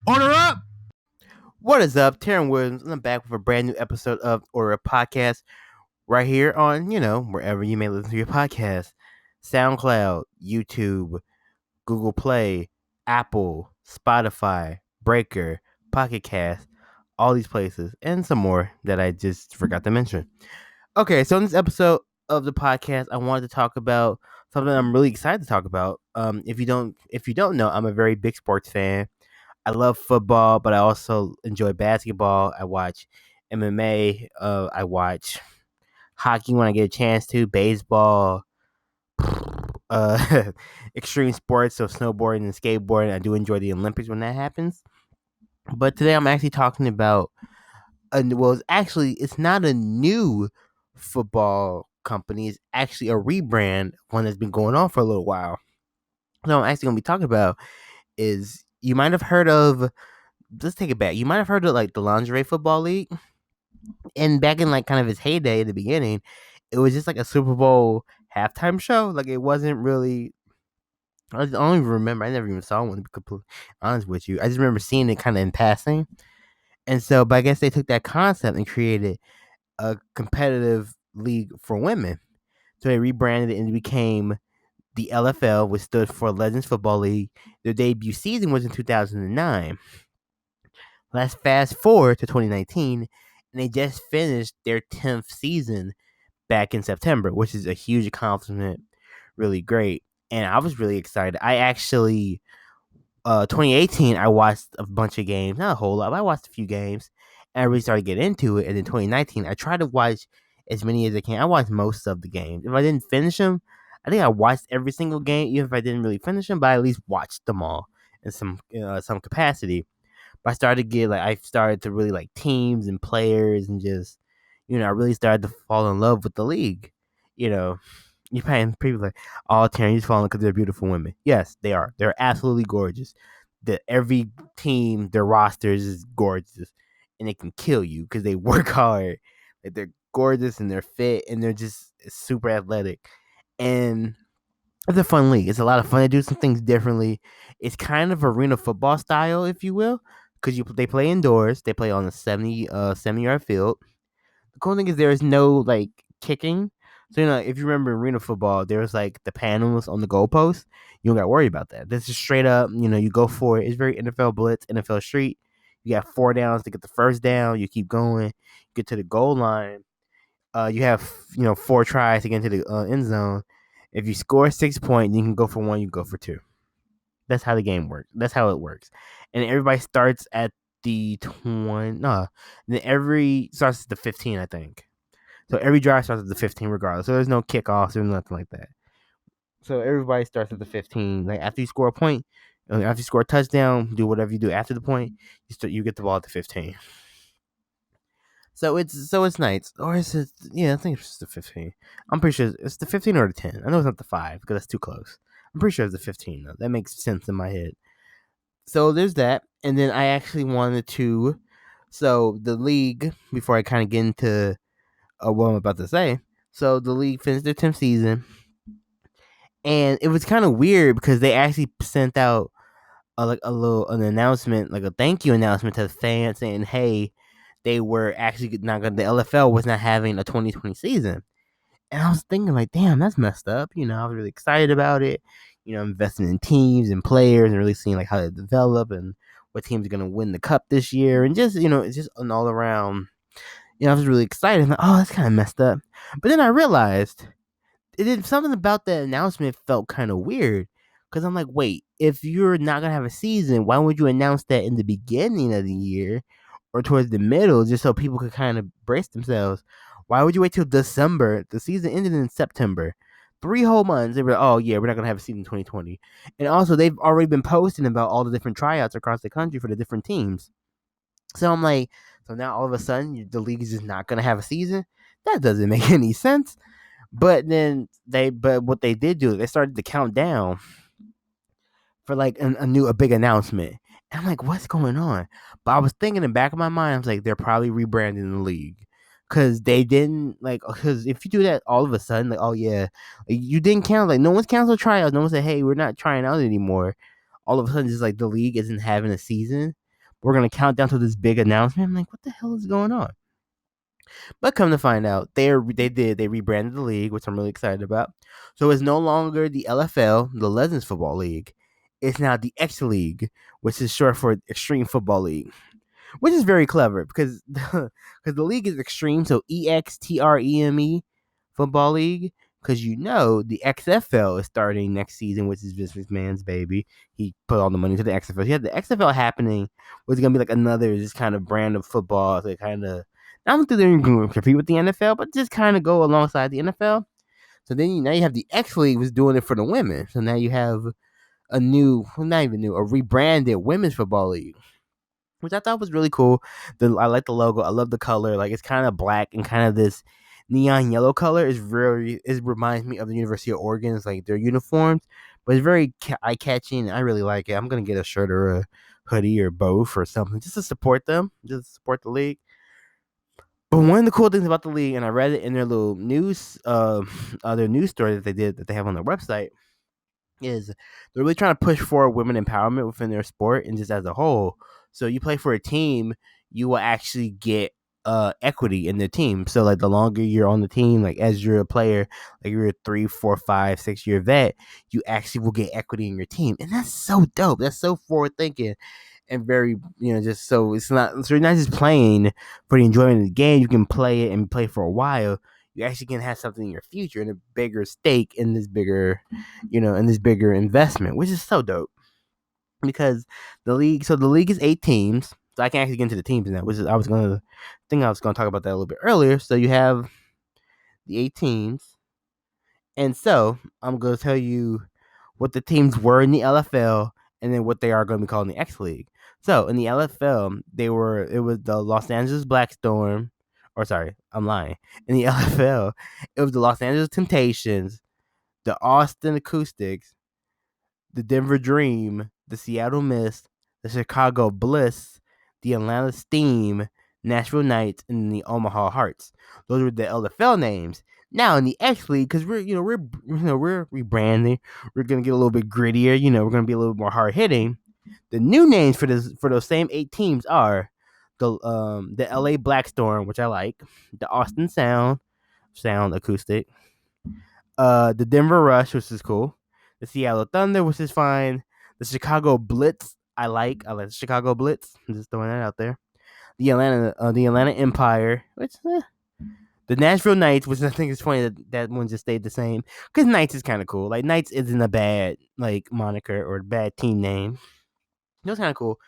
Order up! What is up? Taryn Williams, and I'm back with a brand new episode of Order Up Podcast right here on, wherever you may listen to your podcast. SoundCloud, YouTube, Google Play, Apple, Spotify, Breaker, Pocket Cast, all these places, and some more that I just forgot to mention. Okay, so in this episode of the podcast, I wanted to talk about something I'm really excited to talk about. If you don't know, I'm a very big sports fan. I love football, but I also enjoy basketball. I watch MMA. I watch hockey when I get a chance to. Baseball. Extreme sports, so snowboarding and skateboarding. I do enjoy the Olympics when that happens. But today I'm actually talking about it's not a new football company. It's actually a rebrand, one that's been going on for a little while. So I'm actually gonna be talking about is you might have heard of. Let's take it back. You might have heard of like the Lingerie Football League, and back in like kind of its heyday at the beginning, it was just like a Super Bowl halftime show. Like it wasn't really. I don't even remember. I never even saw one. To be completely honest with you, I just remember seeing it kind of in passing. And so, but I guess they took that concept and created a competitive league for women. So they rebranded it and it became the LFL, which stood for Legends Football League. Their debut season was in 2009. Let's fast forward to 2019, and they just finished their 10th season back in September, which is a huge accomplishment, really great. And I was really excited. I actually, 2018, I watched a bunch of games, not a whole lot, but I watched a few games, and I really started getting into it. And in 2019, I tried to watch as many as I can. I watched most of the games. If I didn't finish them, I think I watched every single game, even if I didn't really finish them, but I at least watched them all in some capacity. But I started to really like teams and players and just, I really started to fall in love with the league. You know, you find people like, oh, Taryn, you just falling because they're beautiful women. Yes, they are. They're absolutely gorgeous. Every team, their rosters is gorgeous, and they can kill you because they work hard. Like they're gorgeous and they're fit and they're just super athletic. And it's a fun league. It's a lot of fun to do some things differently. It's kind of arena football style, if you will, because they play indoors. They play on a 70-yard field. The cool thing is there is no like kicking. So if you remember arena football, there was like the panels on the goalpost. You don't got to worry about that. This is straight up. You go for it. It's very NFL blitz, NFL street. You got 4 downs to get the first down. You keep going. You get to the goal line. You have 4 tries to get into the end zone. If you score 6 points, you can go for 1. You can go for 2. That's how the game works. That's how it works. And everybody starts at the 20. No, then every starts at the 15, I think. So every drive starts at the 15, regardless. So there's no kickoffs or nothing like that. So everybody starts at the 15. Like after you score a point, after you score a touchdown, do whatever you do after the point. You get the ball at the 15. So it's nice. Or is it? Yeah, I think it's just the 15. I'm pretty sure it's the 15 or the 10. I know it's not the 5 because that's too close. I'm pretty sure it's the 15 though. That makes sense in my head. So there's that, and then I actually wanted to. So the league, before I kind of get into what I'm about to say. So the league finished their 10th season, and it was kind of weird because they actually sent out an announcement, like a thank you announcement to the fans, saying, "Hey, they were actually not going. The LFL was not having a 2020 season." And I was thinking, like, damn, that's messed up. I was really excited about it. Investing in teams and players and really seeing like how they develop and what team's going to win the cup this year, and just it's just an all around. I was really excited. I'm like, oh, that's kind of messed up. But then I realized something about that announcement felt kind of weird because I'm like, wait, if you're not gonna have a season, why would you announce that in the beginning of the year or towards the middle, just so people could kind of brace themselves? Why would you wait till December? The season ended in September. 3 whole months. They were, oh yeah, we're not gonna have a season 2020. And also, they've already been posting about all the different tryouts across the country for the different teams. So I'm like, so now all of a sudden the league is just not gonna have a season. That doesn't make any sense. But what they did do, they started to count down for like a big announcement. And I'm like, what's going on? But I was thinking in the back of my mind, I was like, they're probably rebranding the league. Cause they didn't cause if you do that all of a sudden, like, oh yeah, like, you didn't count, like no one's canceled tryouts. No one said, hey, we're not trying out anymore. All of a sudden, just like the league isn't having a season. we're gonna count down to this big announcement. I'm like, what the hell is going on? But come to find out, they rebranded the league, which I'm really excited about. So it's no longer the LFL, the Legends Football League. It's now the XLeague, which is short for Extreme Football League, which is very clever because the league is extreme. So EXTREME Football League, because the XFL is starting next season, which is Vince McMahon's baby. He put all the money into the XFL. He had the XFL happening, was gonna be like another just kind of brand of football to kind of I don't think they're going to compete with the NFL, but just kind of go alongside the NFL. So then now you have the X League was doing it for the women. So now you have a new, well, not even new, a rebranded women's football league, which I thought was really cool. I like the logo. I love the color. Like it's kind of black and kind of this neon yellow color. It reminds me of the University of Oregon's like their uniforms, but it's very eye catching. I really like it. I'm gonna get a shirt or a hoodie or both or something just to support them, just to support the league. But one of the cool things about the league, and I read it in their little news, their news story that they have on their website, is they're really trying to push forward women empowerment within their sport and just as a whole. So you play for a team, you will actually get equity in the team. So like the longer you're on the team, like as you're a player, like you're a 3, 4, 5, 6 year vet, you actually will get equity in your team, and that's so dope. That's so forward thinking. And very, just so you're not just playing for the enjoyment of the game. You can play it and play for a while. You actually can have something in your future and a bigger stake in this bigger, investment, which is so dope. Because the league is 8 teams. So I can actually get into the teams now, which is I was gonna talk about that a little bit earlier. So you have the 8 teams, and so I'm gonna tell you what the teams were in the LFL and then what they are going to be called in the X League. So in the LFL, it was the Los Angeles Black Storm, or sorry, I'm lying. In the LFL, it was the Los Angeles Temptations, the Austin Acoustics, the Denver Dream, the Seattle Mist, the Chicago Bliss, the Atlanta Steam, Nashville Knights, and the Omaha Hearts. Those were the LFL names. Now in the X League, because we're rebranding, we're gonna get a little bit grittier. We're gonna be a little more hard hitting. The new names for those same 8 teams are the LA Black Storm, which I like, the Austin Sound Acoustic, the Denver Rush, which is cool, the Seattle Thunder, which is fine, the Chicago Blitz, I like the Chicago Blitz. I'm just throwing that out there. The Atlanta Empire, which the Nashville Knights, which I think is funny that one just stayed the same because Knights is kind of cool. Like Knights isn't a bad like moniker or a bad team name. It was kind of cool.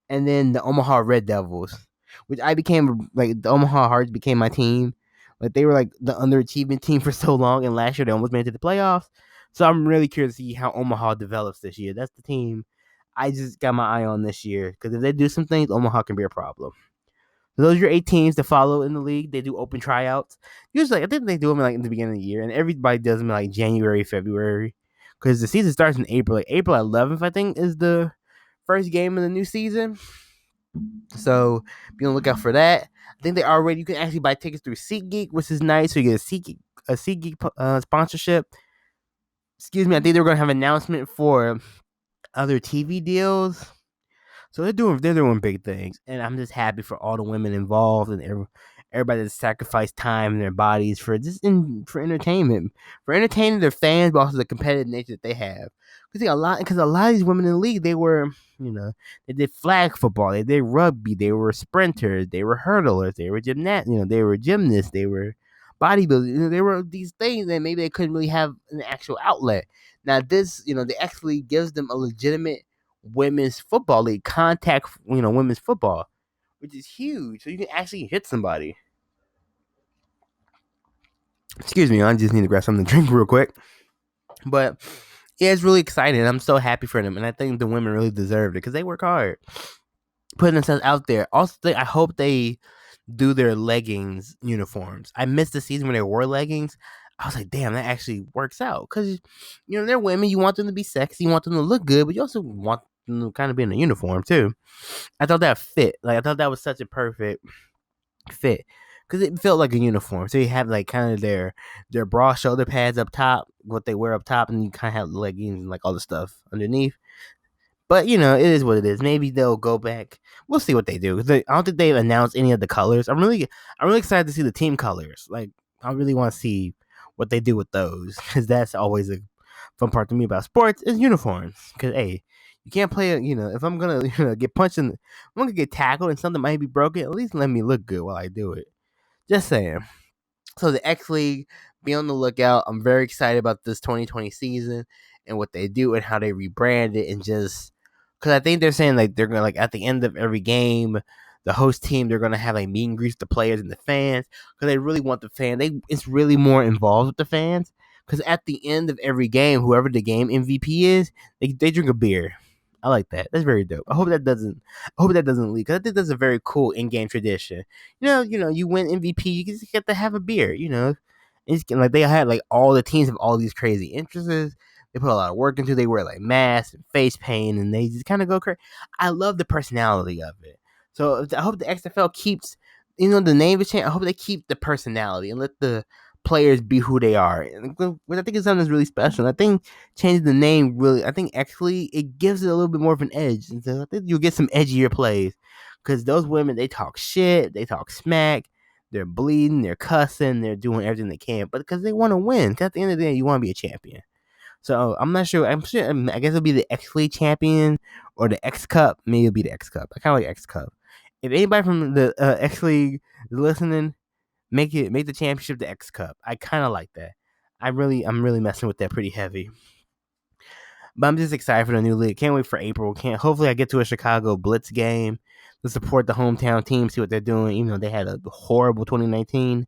And then the Omaha Red Devils, which I became like the Omaha Hearts became my team. Like they were like the underachievement team for so long, and last year they almost made it to the playoffs. So I'm really curious to see how Omaha develops this year. That's the team I just got my eye on this year because if they do some things, Omaha can be a problem. So those are your 8 teams to follow in the league. They do open tryouts. Usually, I think they do them like in the beginning of the year, and everybody does them in like January, February, because the season starts in April. Like April 11th, I think, is the first game of the new season. So be on the lookout for that. I think you can actually buy tickets through SeatGeek, which is nice. So you get a SeatGeek sponsorship. Excuse me. I think they're going to have an announcement for other TV deals. So they're doing big things, and I'm just happy for all the women involved and everybody that sacrificed time and their bodies for for entertainment, for entertaining their fans, but also the competitive nature that they have. Because a lot of these women in the league, they were, they did flag football, they did rugby, they were sprinters, they were hurdlers, they were they were gymnasts, they were bodybuilders, they were these things that maybe they couldn't really have an actual outlet. Now this, the X League gives them a legitimate women's football league, contact, women's football, which is huge. So you can actually hit somebody. Excuse me, I just need to grab something to drink real quick. But yeah, it's really exciting. I'm so happy for them, and I think the women really deserved it because they work hard, putting themselves out there. Also, I hope they do their leggings uniforms. I missed the season when they wore leggings. I was like, damn, that actually works out because they're women. You want them to be sexy, you want them to look good, but you also want them to kind of be in a uniform too. I thought that fit. Like I thought that was such a perfect fit because it felt like a uniform. So you have like kind of their bra shoulder pads up top, what they wear up top, and you kind of have leggings and like all the stuff underneath. But it is what it is. Maybe they'll go back. We'll see what they do. I don't think they've announced any of the colors. I'm really excited to see the team colors. Like, I really want to see what they do with those, because that's always a fun part to me about sports is uniforms. Because hey, you can't play. If I'm gonna get punched I'm gonna get tackled and something might be broken. At least let me look good while I do it. Just saying. So the X League, be on the lookout. I'm very excited about this 2020 season and what they do and how they rebrand it, and just because I think they're saying like they're gonna, like, at the end of every game, the host team, they're gonna have like meet and greets the players and the fans, because they really want the fan. It's really more involved with the fans, because at the end of every game, whoever the game MVP is, they drink a beer. I like that. That's very dope. I hope that doesn't leak. 'Cause I think that's a very cool in-game tradition. You win MVP, you just get to have a beer. Like they had like all the teams have all these crazy interests. They put a lot of work into. They wear like masks and face paint, and they just kind of go crazy. I love the personality of it. So I hope the XFL keeps, the name of change. I hope they keep the personality and let the players be who they are, which I think is something that's really special. And I think changing the name really, I think actually it gives it a little bit more of an edge. And so I think you'll get some edgier plays, because those women, they talk shit, they talk smack, they're bleeding, they're cussing, they're doing everything they can, but because they want to win. Because at the end of the day, you want to be a champion. So I'm not sure. I'm sure. I guess it'll be the X League champion or the X Cup. Maybe it'll be the X Cup. I kind of like X Cup. If anybody from the X League is listening, make the championship the X Cup. I kind of like that. I'm really messing with that pretty heavy. But I'm just excited for the new league. Can't wait for April. Hopefully I get to a Chicago Blitz game to support the hometown team, see what they're doing. Even though they had a horrible 2019.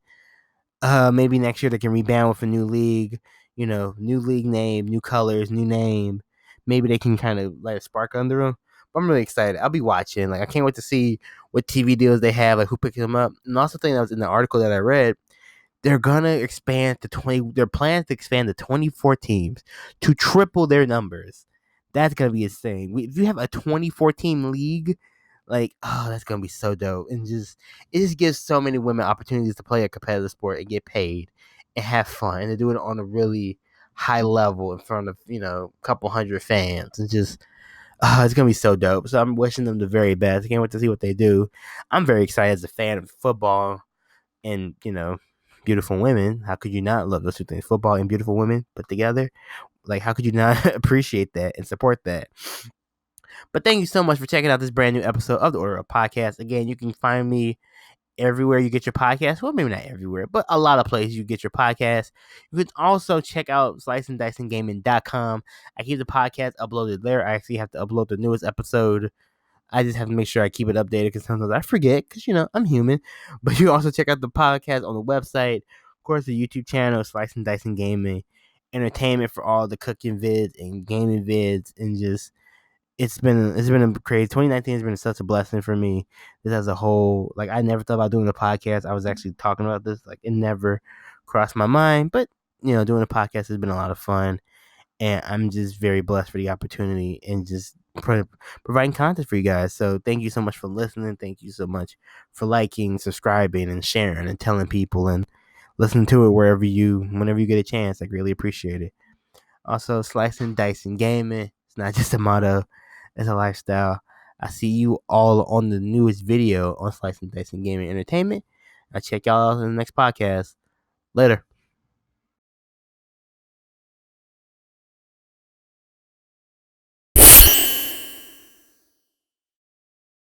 Maybe next year they can rebound with a new league. New league name, new colors, new name. Maybe they can kind of light a spark under them. But I'm really excited. I'll be watching. Like, I can't wait to see what TV deals they have, like who picks them up. And also, thing that was in the article that I read, they're gonna expand to 20. Their plans to expand to 24 teams to triple their numbers. That's gonna be insane. If you have a 24 team league, like, oh, that's gonna be so dope. And it just gives so many women opportunities to play a competitive sport and get paid and have fun, and to do it on a really high level in front of a couple hundred fans, and just it's gonna be so dope. So I'm wishing them the very best. I can't wait to see what they do. I'm very excited as a fan of football and beautiful women. How could you not love those two things? Football and beautiful women put together. Like, how could you not appreciate that and support that? But thank you so much for checking out this brand new episode of the Order of Podcast. Again, you can find me everywhere you get your podcast. Well, maybe not everywhere, but a lot of places you get your podcast. You can also check out SlicingDicingGaming.com. I keep the podcast uploaded there. I actually have to upload the newest episode. I just have to make sure I keep it updated, because sometimes I forget, because I'm human. But you also check out the podcast on the website. Of course, the YouTube channel, Slicing Dicing Gaming Entertainment, for all the cooking vids and gaming vids, and just it's been a crazy 2019 has been such a blessing for me. This as a whole, like, I never thought about doing a podcast. I was actually talking about this, like, it never crossed my mind, but doing a podcast has been a lot of fun, and I'm just very blessed for the opportunity and just providing content for you guys. So thank you so much for listening. Thank you so much for liking, subscribing, and sharing, and telling people, and listening to it whenever you get a chance. I really appreciate it. Also, slicing, dicing, gaming. It's not just a motto, it's a lifestyle. I see you all on the newest video on Slicing, Dicing Gaming Entertainment. I'll check y'all out in the next podcast. Later.